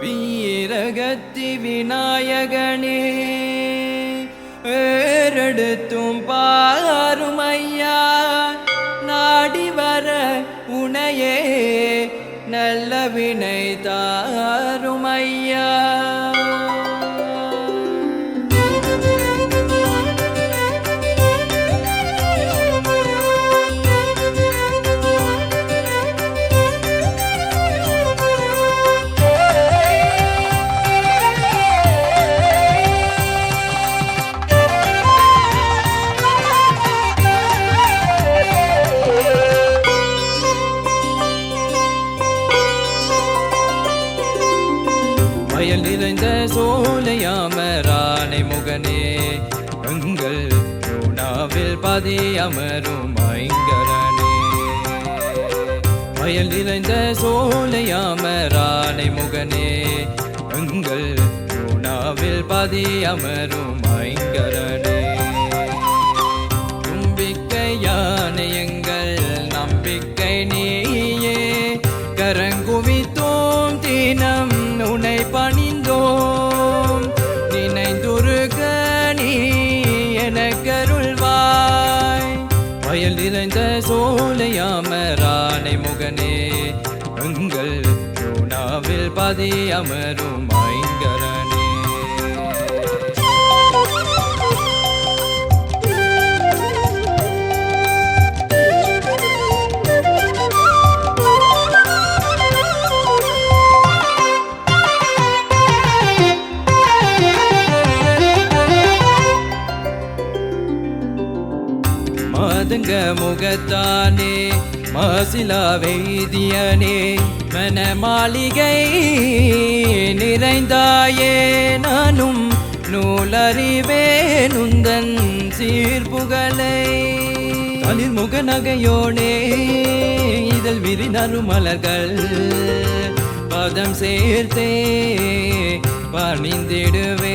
வீரகத்தி விநாயகனே ஏறெடுத்தும் பாருமையா நாடி வர உனையே நல்ல வினை தாருமையா. வயல் நிறைந்த சோலையாமரானை முகனே எங்கள் உணாவில் பதி அமரும் ஐங்கரனே. வயல் நிறைந்த சோலையாமரானை முகனே எங்கள் உணாவில் பதி அமரும் ஐங்கரனே. தும்பிக்கையான எங்கள் நம்பிக்கை நீயே கரங்குவித்தோம் தினம் உனை பணிந்தோம் நினைந்துருக நீ எனக்கருள்வாய். வயல் நிறைந்த சோலையாமரானை முகனே எங்கள் உணாவில் பதி அமரும் ஐங்கரனே. மதுங்க முகத்தானே மாசிலா வேதியனே மன மாளிகை நிறைந்தாயே நானும் நூலறிவேன் உந்தன் சீர்புகளை. தளிர் முக நகையோனே இதழ் விரிநறு மலர்கள் பதம் சேர்த்தே பணிந்திடுவேன்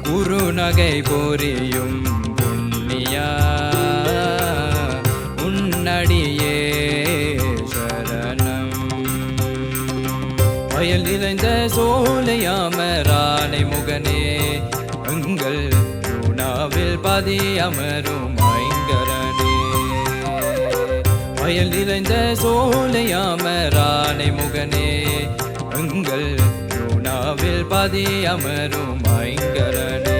குறுநகை போரியும் உன்னடியே சரணம். வயல் நிறைந்த சோலையாமரானை முகனே எங்கள் உணாவில் பதி அமரும் ஐங்கரனே. வயல் நிறைந்த சோலையாமரானை முகனே எங்கள் உணாவில் பதி அமரும் ஐங்கரனே.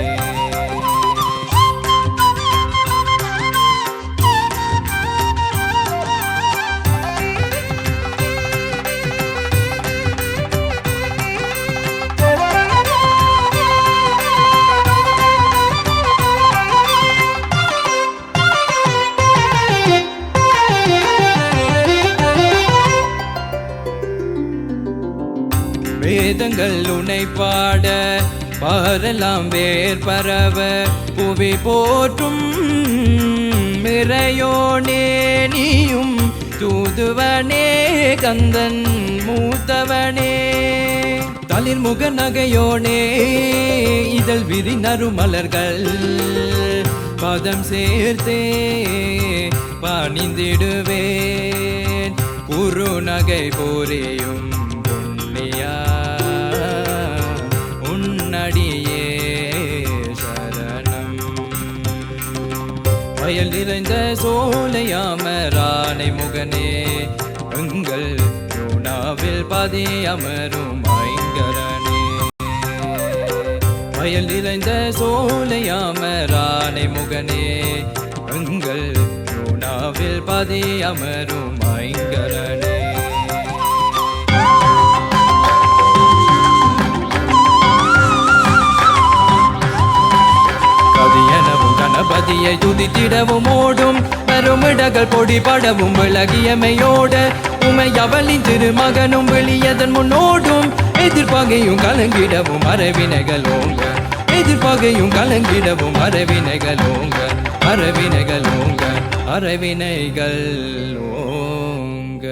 வேதங்கள் உனை பாட பாரெல்லாம் வேர் பரவ புவி போற்றும் இறையோனே நீயும் தூதுவனே கந்தன் மூத்தவனே. தளிர் முக நகையோனே இதழ் விரிநறு மலர்கள் பதம் சேர்த்தே பணிந்திடுவேன் குறுநகை போரியும் உன்னடியே சரணம். வயல் நிறைந்த சோலையாமரானை முகனே எங்கள் உணாவில் பதி அமரும் ஐங்கரனே. வயல் நிறைந்த சோலையாமரானை முகனே எங்கள் உணாவில் பதி அமரும் ஐங்கரனே. கணபதியை துதித்திடவும் ஓடும் பெருமிடகள் பொடி படவும் விலகியமையோட உமையவளின் திருமகனும் வெளியதன் முன்னோடும் எதிர்ப்பகையும் கலங்கிடவும் அரவினைகளோங்க எதிர்ப்பகையும் கலங்கிடவும் அரவினைகளோங்க அரவினைகளோங்க அரவினைகள் ஓங்க.